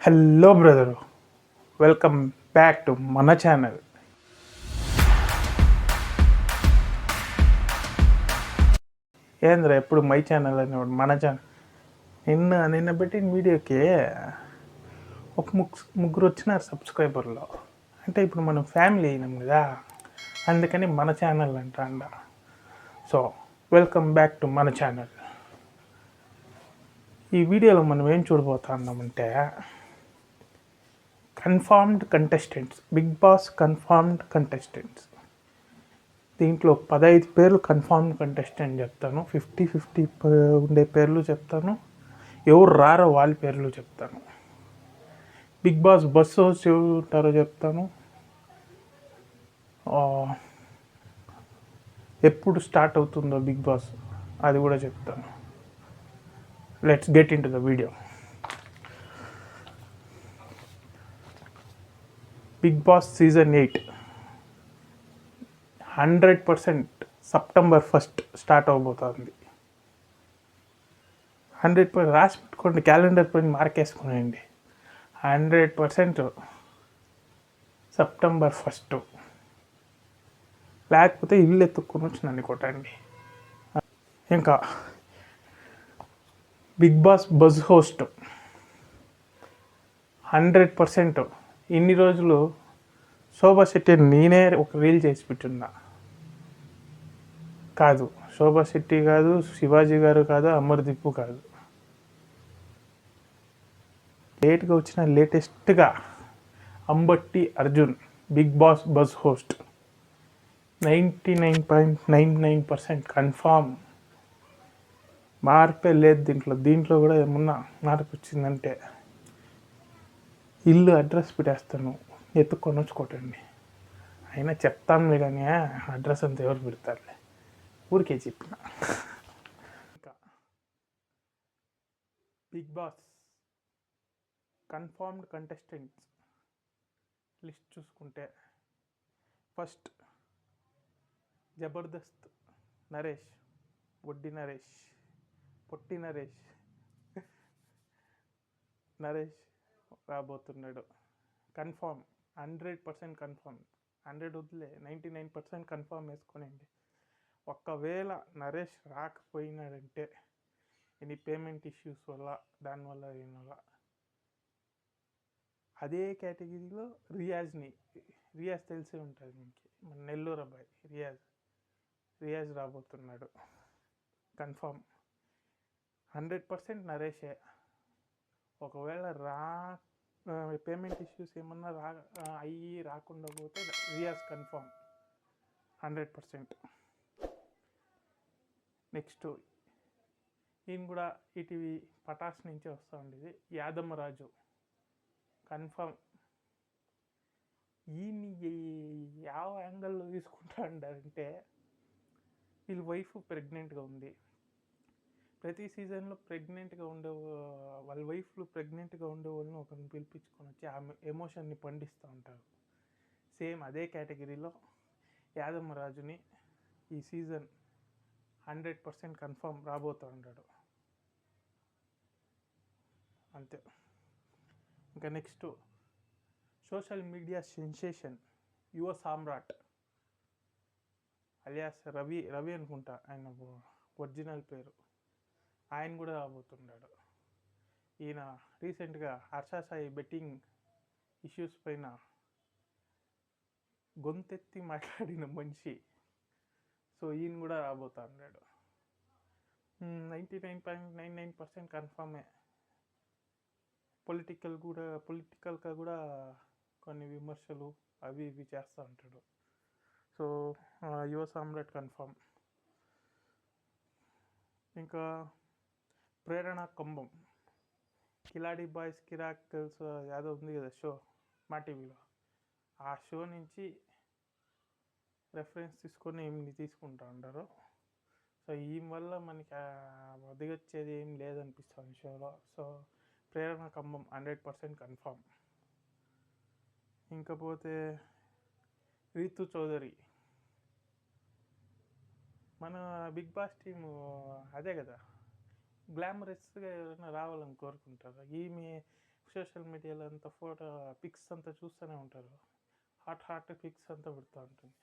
Hello brother, welcome back to మన channel. ఏంద్రా ఎప్పుడు మై ఛానల్ అనేవాడు, మన ఛానల్. నిన్న పెట్టిన వీడియోకి ఒక ముగ్గురు వచ్చినారు సబ్స్క్రైబర్లో. అంటే ఇప్పుడు మనం ఫ్యామిలీ అయినాం కదా, అందుకని మన ఛానల్ అంట. సో వెల్కమ్ బ్యాక్ టు మన ఛానల్. ఈ వీడియోలో మనం ఏం చూడబోతున్నామంటే, confirmed contestants, Bigg Boss confirmed contestants. దీంట్లో 15 పేర్లు కన్ఫర్మ్డ్ కంటెస్టెంట్ చెప్తాను, 50-50 ఉండే పేర్లు చెప్తాను, ఎవరు రారో వాళ్ళ పేర్లు చెప్తాను. బిగ్ బాస్ బస్ హౌస్ ఎవరు ఉంటారో చెప్తాను, ఎప్పుడు స్టార్ట్ అవుతుందో బిగ్ బాస్ అది కూడా చెప్తాను. Let's get into the video. Bigg Boss season 8 100% September 1 start అవబోతుంది. 100% రాసి పెట్టుకోండి, క్యాలెండర్ పైన మార్కేసుకునేయండి. 100% సెప్టెంబర్ 1. లేకపోతే ఇల్లు ఎత్తుక్కొని వచ్చి నన్ను కొట్టండి. ఇంకా బిగ్ బాస్ బజ్ హోస్ట్ 100%. ఇన్ని రోజులు శోభా శెట్టి నేనే ఒక రీల్ చేసి పెట్టున్నా. కాదు, శోభా శెట్టి కాదు, శివాజీ గారు కాదు, అమర్దీప్ కాదు. లేట్గా వచ్చిన లేటెస్ట్గా Ambati Arjun Bigg Boss Buzz host 99.99% confirm. మార్పే లేదు దీంట్లో కూడా ఏమన్నా మార్పు వచ్చిందంటే ఇల్లు అడ్రస్ పెట్టేస్తాను, ఎత్తుక్కొని వచ్చుకోటండి. అయినా చెప్తానులే కానీ అడ్రస్ అంతా ఎవరు పెడతారులే, ఊరికే చెప్పిన. ఇంకా Bigg Boss confirmed contestants list చూసుకుంటే, ఫస్ట్ జబర్దస్త్ నరేష్, వడ్డీ నరేష్, పొట్టి నరేష్ రాబోతున్నాడు. Confirm, 100% confirm. 100 వద్దులే, 99% కన్ఫామ్ వేసుకునేయండి. ఒకవేళ నరేష్ రాకపోయినాడంటే ఎనీ పేమెంట్ ఇష్యూస్ వల్ల, దానివల్ల దీనివల్ల, అదే కేటగిరీలో రియాజ్ తెలిసే ఉంటుంది మీకు, మన నెల్లూరు అబ్బాయి రియాజ్ రాబోతున్నాడు. కన్ఫామ్ 100% నరేషే. ఒకవేళ పేమెంట్ ఇష్యూస్ ఏమన్నా రాకుండా పోతే రియాజ్ కన్ఫామ్ 100%. నెక్స్ట్ ఈయన కూడా ఈటీవీ పటాస్ నుంచే వస్తూ ఉండేది, యాదమ్మరాజు కన్ఫామ్. ఈయన్ని ಯಾವ యాంగిల్లో తీసుకుంటా ఉంటారంటే, వీళ్ళ వైఫ్ ప్రెగ్నెంట్గా ఉంది. ప్రతి సీజన్లో వాళ్ళ వైఫ్లు ప్రెగ్నెంట్గా ఉండే వాళ్ళని ఒకరిని పిలిపించుకొని వచ్చి ఆమె ఎమోషన్ని పండిస్తూ ఉంటారు. సేమ్ అదే కేటగిరీలో యాదమ్మరాజుని ఈ సీజన్ 100% కన్ఫర్మ్ రాబోతూ ఉంటాడు. అంతే. ఇంకా నెక్స్ట్ సోషల్ మీడియా సెన్సేషన్ యువ సామ్రాట్ అలియాస్ రవి అనుకుంటా ఆయన ఒరిజినల్ పేరు. ఆయన కూడా రాబోతున్నాడు. ఈయన రీసెంట్గా హర్ష సాయి బెట్టింగ్ ఇష్యూస్ పైన గొంతెత్తి మాట్లాడిన మనిషి. సో ఈయన కూడా రాబోతున్నాడు. 99.99% కన్ఫామే. పొలిటికల్గా కూడా కొన్ని విమర్శలు అవి ఇవి చేస్తూ ఉంటాడు. సో యువ సామ్రాట్ కన్ఫామ్. ఇంకా ప్రేరణ కంబం, కిలాడి బాయ్స్ కిరాక్ తెలుసు యాదవ్ ఉంది కదా షో మా టీవీలో, ఆ షో నుంచి రెఫరెన్స్ తీసుకొని ఏమి తీసుకుంటూ ఉంటారు. సో ఈ వల్ల మనకి ఒదిగొచ్చేది ఏం లేదనిపిస్తుంది షోలో. సో ప్రేరణ కంబం 100% కన్ఫామ్. ఇంకపోతే రీతు చౌదరి, మన బిగ్ బాస్ టీము అదే కదా, గ్లామరస్గా ఎవరైనా రావాలని కోరుకుంటారు. ఈమె సోషల్ మీడియాలో అంతా పిక్స్ అంతా చూస్తూనే ఉంటారు. హాట్ పిక్స్ అంతా పెడుతూ ఉంటుంది.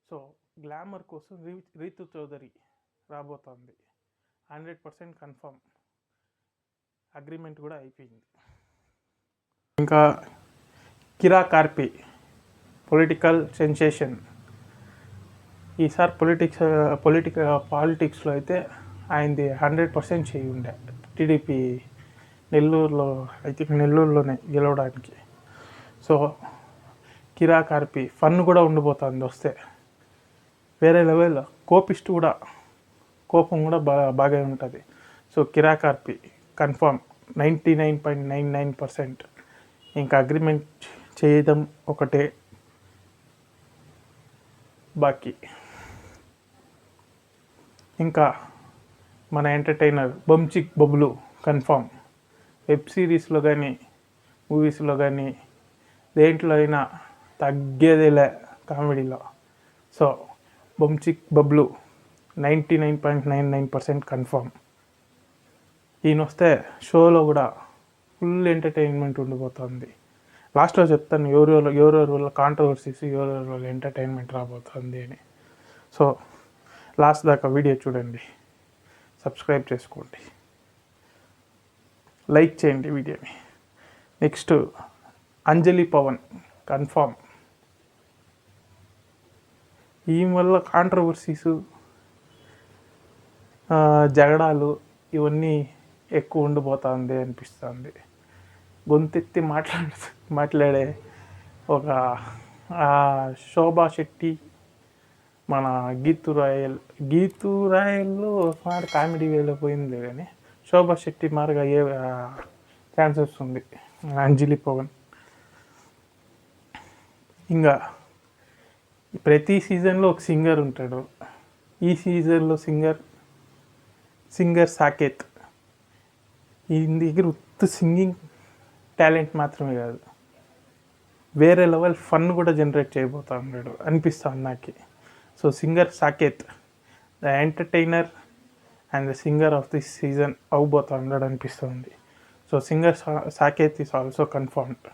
సో గ్లామర్ కోసం రీతు చౌదరి రాబోతోంది. 100% కన్ఫర్మ్. అగ్రిమెంట్ కూడా అయిపోయింది. ఇంకా కిరా కార్పి పొలిటికల్ సెన్సేషన్. ఈసారి పాలిటిక్స్లో అయితే ఆయనది 100% చేయి ఉండే. టీడీపీ నెల్లూరులో నెల్లూరులోనే గెలవడానికి. సో కిరా కార్పి ఫన్ కూడా ఉండిపోతుంది వస్తే, వేరే లెవెల్. కోపం కూడా బాగా ఉంటుంది. సో కిరా కార్పి కన్ఫర్మ్ 99.99%. ఇంకా అగ్రిమెంట్ చేయడం ఒకటే బాకీ. ఇంకా మన ఎంటర్టైనర్ బంచిక్ బబ్లు కన్ఫర్మ్. వెబ్ సిరీస్లో కానీ మూవీస్లో కానీ దేంట్లో అయినా తగ్గేదేలే కామెడీలో. So బంచిక్ Bablu 99.99% confirm. ఈయన వస్తే షోలో కూడా ఫుల్ ఎంటర్టైన్మెంట్ ఉండిపోతుంది. లాస్ట్లో చెప్తాను ఎవరెవరి వల్ల కాంట్రవర్సీస్, ఎవరెవరి వల్ల ఎంటర్టైన్మెంట్ రాబోతుంది అని. సో లాస్ట్ దాకా వీడియో చూడండి, సబ్స్క్రైబ్ చేసుకోండి, లైక్ చేయండి వీడియోని. నెక్స్ట్ అంజలి పవన్ కన్ఫర్మ్. ఈమె వల్ల కాంట్రవర్సీసు, జగడాలు ఇవన్నీ ఎక్కువ ఉండిపోతుంది అనిపిస్తుంది. గొంతెత్తి మాట్లాడే ఒక శోభా శెట్టి, మన గీతు రాయల్ మాట కామెడీ వేలో పోయింది కానీ శోభా శెట్టి మారుగా ఏ ఛాన్సెస్ ఉంది. అంజలి పవన్. ఇంకా ప్రతి సీజన్లో ఒక సింగర్ ఉంటాడు. ఈ సీజన్లో సింగర్ సాకేత్. ఈయన దగ్గర సింగింగ్ టాలెంట్ మాత్రమే కాదు, వేరే లెవెల్ ఫన్ కూడా జనరేట్ చేయబోతా ఉన్నాడు అనిపిస్తుంది నాకు. So singer Saketh the entertainer and the singer of this season అవ్వబోతా ఉన్నాడు అనిపిస్తుంది. So singer Saketh is also confirmed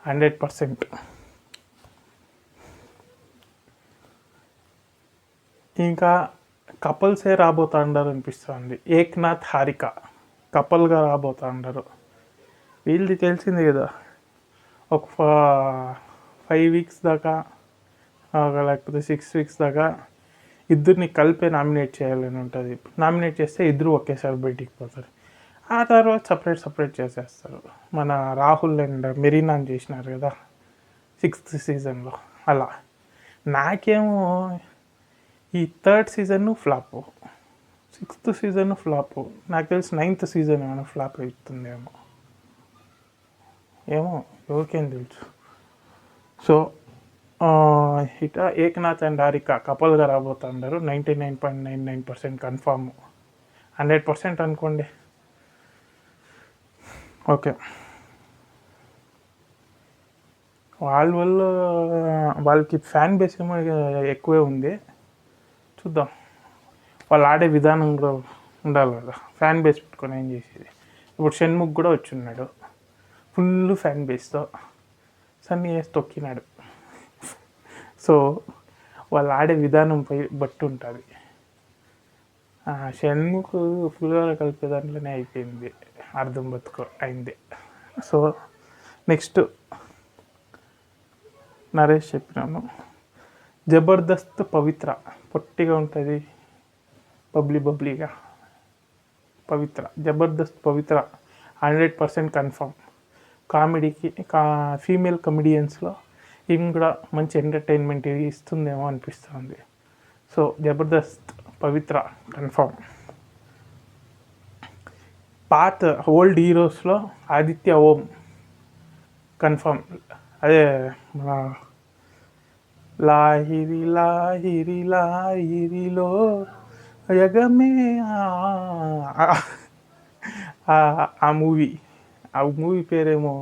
100%. ఇంకా కపుల్సే రాబోతా ఉన్నారు అనిపిస్తుంది. ఏక్నాథ్ హారిక కపుల్గా రాబోతా ఉన్నారు. వీళ్ళది తెలిసింది కదా, ఒక 5 వీక్స్ దాకా లేకపోతే 6 వీక్స్ దాకా ఇద్దరిని కలిపే నామినేట్ చేయాలని ఉంటుంది. నామినేట్ చేస్తే ఇద్దరు ఒకేసారి బయటికి పోతారు. ఆ తర్వాత సపరేట్ చేసేస్తారు. మన రాహుల్ అండ్ మెరీనాని చేసినారు కదా 6th సీజన్లో. అలా నాకేమో ఈ 3rd season flop, 6th season flop. నాకు తెలిసి 9th సీజన్ ఏమైనా ఫ్లాప్ అవుతుందేమో, ఎవరికేం తెలుసు. సో ఇట ఏక్నాథ్ అండ్ హారిక కపుల్గా రాబోతున్నారు. 99.99% కన్ఫామ్, 100% అనుకోండి. ఓకే, వాళ్ళకి ఫ్యాన్ బేస్ ఏమో ఎక్కువే ఉంది. చూద్దాం, వాళ్ళు ఆడే విధానం కూడా ఉండాలి కదా. ఫ్యాన్ బేస్ పెట్టుకొని ఏం చేసేది. ఇప్పుడు షణ్ముఖ్ కూడా వచ్చున్నాడు ఫుల్ ఫ్యాన్ బేస్తో, సన్నీ వేసి తొక్కినాడు. సో వాళ్ళు ఆడే విధానంపై బట్టి ఉంటుంది. షణ్ముఖ్ పులిహోర కలిపే దాంట్లోనే అయిపోయింది, అర్థం బతుకు అయింది. సో నెక్స్ట్ నరేష్ చెప్పినాను. జబర్దస్త్ పవిత్ర పొట్టిగా ఉంటుంది, బబ్లీగా పవిత్ర. జబర్దస్త్ పవిత్ర 100% కన్ఫర్మ్. కామెడీకి ఫీమేల్ కమెడియన్స్లో ఈమె కూడా మంచి ఎంటర్టైన్మెంట్ ఇస్తుందేమో అనిపిస్తుంది. సో జబర్దస్త్ పవిత్ర కన్ఫర్మ్. పాత ఓల్డ్ హీరోస్లో ఆదిత్య ఓం కన్ఫర్మ్. అదే మన లాహిరిలో యగమే ఆ మూవీ పేరేమో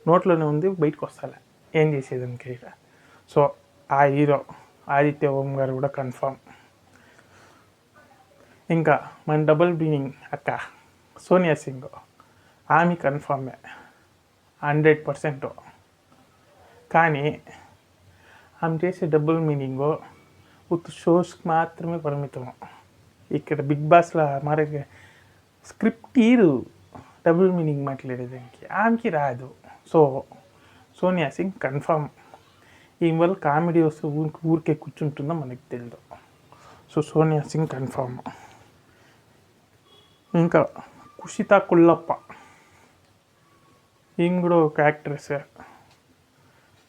నోట్లోనే ఉంది, బయటకు వస్తాలే, ఏం చేసేది ఇంక. సో ఆ హీరో ఆదిత్య ఓం గారు కూడా కన్ఫర్మ్. ఇంకా మన డబుల్ బీనింగ్ అక్క సోనియా సింగ్, ఆమె కన్ఫర్మే. 100%. కానీ ఆమె చేసే డబుల్ మీనింగు షోస్కి మాత్రమే పరిమితం. ఇక్కడ బిగ్ బాస్లో మరి స్క్రిప్ట్ తీరు డబుల్ మీనింగ్ మాట్లాడేదానికి ఆమెకి రాదు. So Sonia Singh confirm. ఈమె వల్ల కామెడీ వస్తే ఊరికే కూర్చుంటుందో మనకి తెలియదు. So Sonia Singh confirm. ఇంకా కుషిత కుల్లప్ప, ఈమె కూడా ఒక యాక్ట్రెస్.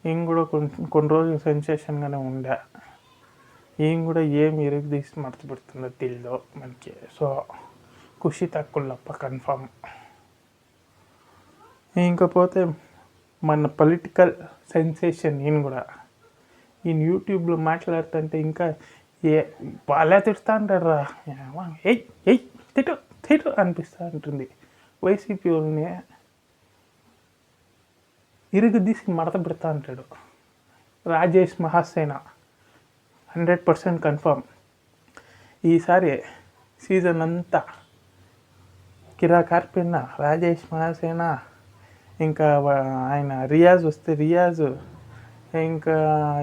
ఈమె కూడా కొన్ని రోజులు సెన్సేషన్గానే ఉండే. ఈమె కూడా ఏం ఎరుగు తీసి మడత పెడుతుందో తెలియదు మనకి. So Kushitha Kallappa confirm. ఇంకపోతే మన పొలిటికల్ సెన్సేషన్ ఈయన కూడా ఈయన యూట్యూబ్లో మాట్లాడుతుంటే ఇంకా వాళ్ళే తిడుతూ అంటారా, ఎయ్ తిట్టు అనిపిస్తూ ఉంటుంది. వైసీపీ వాళ్ళని ఇరుగు తీసి మడత పెడతా అంటాడు. రాజేష్ మహాసేన 100% కన్ఫర్మ్. ఈసారి సీజన్ అంతా కిరాకార్పిన్న రాజేష్ మహాసేన, ఇంకా ఆయన రియాజ్ వస్తే రియాజ్, ఇంకా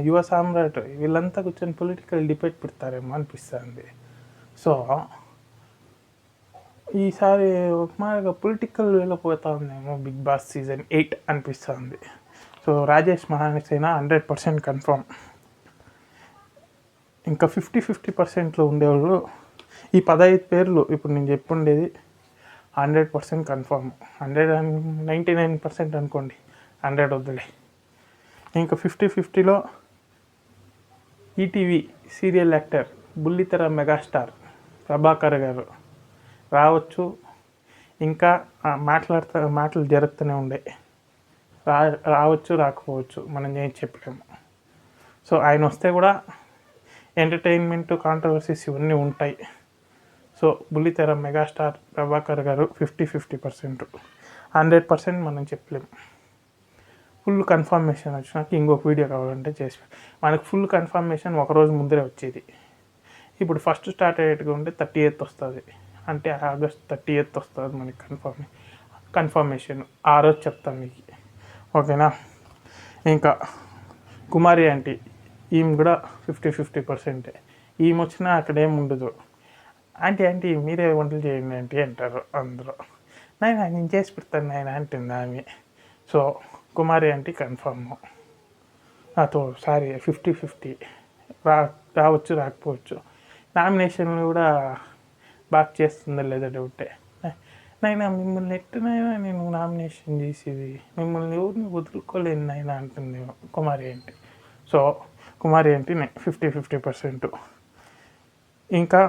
యువ సామ్రాట్, వీళ్ళంతా కూర్చొని పొలిటికల్ డిబేట్ పెడతారేమో అనిపిస్తుంది. సో ఈసారి ఒక మాదిరిగా పొలిటికల్ వేలో పోతా ఉందేమో బిగ్ బాస్ సీజన్ 8 అనిపిస్తుంది. So Rajesh Mahasena 100% confirm. ఇంకా 50-50%లో ఉండేవాళ్ళు ఈ 15 పేర్లు ఇప్పుడు నేను చెప్పుండేది 100% కన్ఫర్మ్. 199% అనుకోండి, 100 వద్దులే. ఇంకా 50-50లో ఈటీవీ సీరియల్ యాక్టర్ బుల్లితెర మెగాస్టార్ ప్రభాకర్ గారు రావచ్చు. ఇంకా మాటలు జరుగుతూనే ఉండే, రావచ్చు రాకపోవచ్చు, మనం ఏం చెప్పలేము. సో ఆయన వస్తే కూడా ఎంటర్టైన్మెంట్ కాంట్రవర్సీస్ ఇవన్నీ ఉంటాయి. సో బుల్లితెర మెగాస్టార్ ప్రభాకర్ గారు 50-50%, 100% మనం చెప్పలేము. ఫుల్ కన్ఫర్మేషన్ వచ్చినాక ఇంకొక వీడియో కావాలంటే చేసి, మనకు ఫుల్ కన్ఫర్మేషన్ ఒకరోజు ముందరే వచ్చేది. ఇప్పుడు ఫస్ట్ స్టార్ట్ అయ్యేట్టుగా ఉంటే 30th వస్తుంది, అంటే ఆగస్ట్ 30th వస్తుంది మనకి కన్ఫర్మేషన్. ఆ రోజు చెప్తాను మీకు, ఓకేనా. ఇంకా కుమారి ఆంటీ, ఈమె కూడా 50-50%. ఈమె వచ్చినా అక్కడేం ఉండదు. ఆంటీ మీరే వంటలు చేయండి ఆంటీ అంటారు అందరూ. నేను చేసి పెడతాను నాయన అంటుంది ఆమె. సో కుమారి ఆంటీ కన్ఫర్మ్. 50-50 రావచ్చు రాకపోవచ్చు. నామినేషన్లు కూడా బాగా చేస్తుందో లేదో డౌటే. నైనా మిమ్మల్ని ఎట్టునైనా నేను నామినేషన్ చేసేది, మిమ్మల్ని ఎవరిని వదులుకోలేను నాయన అంటుంది కుమారి ఆంటీ. సో కుమారి ఆంటీ 50-50%. ఇంకా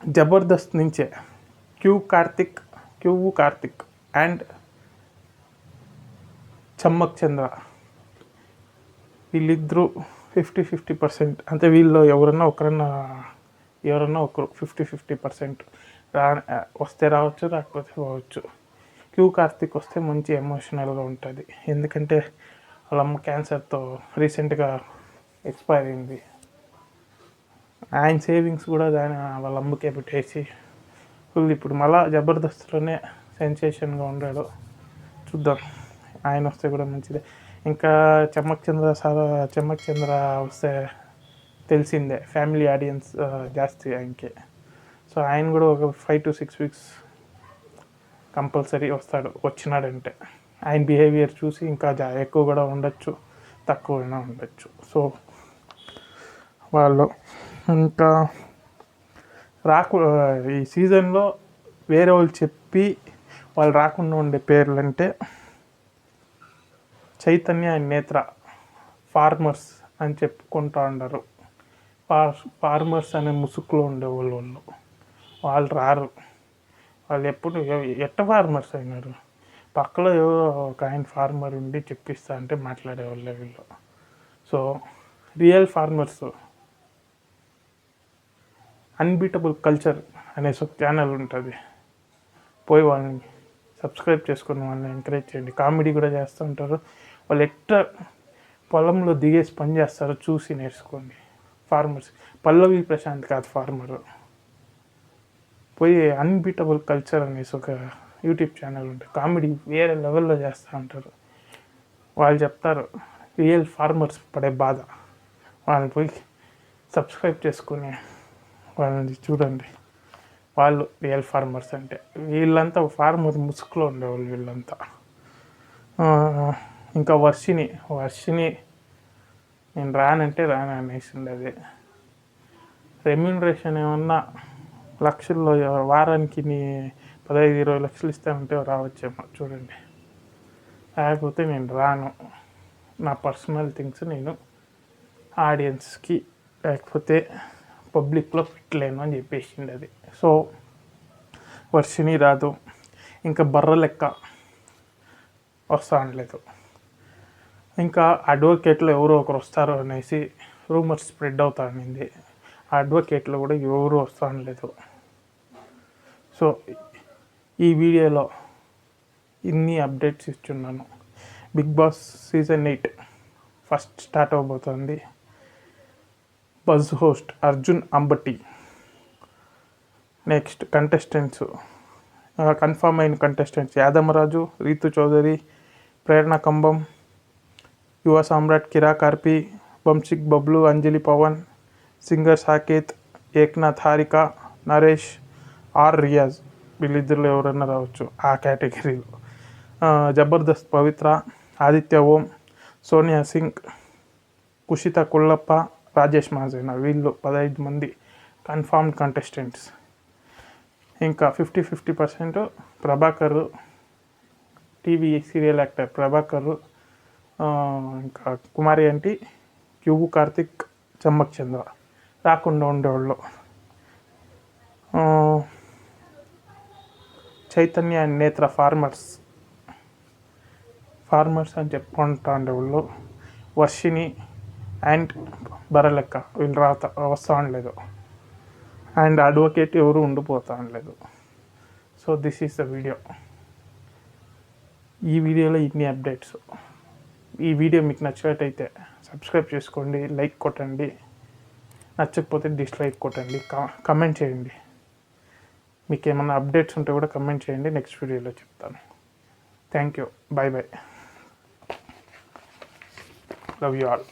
జబర్దస్త్ నుంచే క్యూ కార్తిక్ అండ్ చమ్మక్ చంద్ర, వీళ్ళిద్దరూ 50-50%. అంటే వీళ్ళు ఎవరన్నా ఒకరు 50-50% వస్తే రావచ్చు, రాకపోతే పోవచ్చు. క్యూ కార్తిక్ వస్తే మంచి ఎమోషనల్గా ఉంటుంది, ఎందుకంటే వాళ్ళ అమ్మ క్యాన్సర్తో రీసెంట్గా ఎక్స్పైర్ అయింది. ఆయన సేవింగ్స్ కూడా వాళ్ళ అమ్మకే పెట్టేసి ఫుల్ ఇప్పుడు మళ్ళా జబర్దస్త్లోనే సెన్సేషన్గా ఉన్నాడు. చూద్దాం, ఆయన వస్తే కూడా మంచిదే. ఇంకా చమ్మక్ చంద్ర వస్తే తెలిసిందే, ఫ్యామిలీ ఆడియన్స్ జాస్తి ఆయనకి. సో ఆయన కూడా ఒక 5 to 6 weeks కంపల్సరీ వస్తాడు. వచ్చినాడంటే ఆయన బిహేవియర్ చూసి ఇంకా ఎక్కువ కూడా ఉండొచ్చు, తక్కువైనా ఉండొచ్చు. సో వాళ్ళు ఇంకా ఈ సీజన్లో వేరే వాళ్ళు చెప్పి వాళ్ళు రాకుండా ఉండే పేర్లు అంటే చైతన్య అండ్ నేత్ర ఫార్మర్స్ అని చెప్పుకుంటూ ఉండరు. ఫార్మర్స్ అనే ముసుగులో ఉండేవాళ్ళు వాళ్ళు రారు. వాళ్ళు ఎప్పుడు ఫార్మర్స్ అయినారు, పక్కలో ఎవరో ఒక ఆయన ఫార్మర్ ఉండి చెప్పిస్తా అంటే మాట్లాడేవాళ్ళే వీళ్ళు. So real farmers unbeatable culture అనే ఛానల్ ఉంటుంది, పోయి వాళ్ళని సబ్స్క్రైబ్ చేసుకుని వాళ్ళని ఎంకరేజ్ చేయండి. కామెడీ కూడా చేస్తూ ఉంటారు. వాళ్ళు ఎట్లా పొలంలో దిగేసి పని చేస్తారో చూసి నేర్చుకోండి. ఫార్మర్స్ పల్లవి ప్రశాంత్ కాదు ఫార్మరు, పోయి అన్బీటబుల్ కల్చర్ అనేసి ఒక యూట్యూబ్ ఛానల్ ఉంటాయి, కామెడీ వేరే లెవెల్లో చేస్తూ ఉంటారు. వాళ్ళు చెప్తారు రియల్ ఫార్మర్స్ పడే బాధ. వాళ్ళని పోయి సబ్స్క్రైబ్ చేసుకుని వాళ్ళని చూడండి. వాళ్ళు రియల్ ఫార్మర్స్ అంటే. వీళ్ళంతా ఫార్మర్ ముసుగులో ఉండేవాళ్ళు వీళ్ళంతా. ఇంకా వర్షిని నేను రానంటే అనేసి ఉండేది. రెమ్యూనరేషన్ ఏమన్నా లక్షల్లో వారానికి 15-20 లక్షలు ఇస్తానంటే రావచ్చేమో చూడండి. లేకపోతే నేను రాను. నా పర్సనల్ థింగ్స్ నేను ఆడియన్స్కి లేకపోతే పబ్లిక్లో పెట్టలేను అని చెప్పేసింది అది. సో వర్షిని రాదు. ఇంకా బర్ర లెక్క వస్తా అనలేదు. ఇంకా అడ్వకేట్లు ఎవరో ఒకరు వస్తారు అనేసి రూమర్స్ స్ప్రెడ్ అవుతా అనింది. ఆ అడ్వకేట్లు కూడా ఎవరు వస్తా అనలేదు. సో ఈ వీడియోలో ఇన్ని అప్డేట్స్ ఇచ్చున్నాను. Bigg Boss season 8 first start అవబోతుంది. Buzz host Arjun Ambati. Next contestants, confirm అయిన కంటెస్టెంట్స్ యాదమరాజు, రీతు చౌదరి, ప్రేరణ కంబం, యువ సామ్రాట్ కిరా కార్పి, వంశిక్ బబ్లు, అంజలి పవన్, సింగర్ సాకేత్, ఏక్నాథ్ హారిక, నరేష్, ఆర్ రియాజ్. వీళ్ళిద్దరిలో ఎవరన్నా రావచ్చు ఆ కేటగిరీలో. జబర్దస్త్ పవిత్ర, ఆదిత్య ఓం, సోనియా సింగ్, కుషిత కుల్లప్ప, రాజేష్ మాజేనా. వీళ్ళు 15 మంది కన్ఫర్మ్డ్ కంటెస్టెంట్స్. ఇంకా 50% Prabhakar, TV serial actor Prabhakar, ఇంకా కుమారి ఆంటీ, క్యూబు కార్తిక్, చమ్మక్ చంద్ర రాకుండా ఉండేవాళ్ళు. చైతన్య అండ్ నేత్ర ఫార్మర్స్ అని చెప్పుకుంటా ఉండేవాళ్ళు. వర్షిని అండ్ బరలెక్క వీళ్ళు వస్తూ ఉండలేదు. అండ్ అడ్వకేట్ ఎవరు ఉండిపోతా ఉండలేదు. So this is the video. ఈ వీడియోలో ఇన్ని అప్డేట్స్. ఈ వీడియో మీకు నచ్చినట్టయితే సబ్స్క్రైబ్ చేసుకోండి, లైక్ కొట్టండి. నచ్చకపోతే డిస్లైక్ కొట్టండి, కమెంట్ చేయండి. మీకు ఏమైనా అప్డేట్స్ ఉంటే కూడా కమెంట్ చేయండి, నెక్స్ట్ వీడియోలో చెప్తాను. Thank you. By by. Love you all.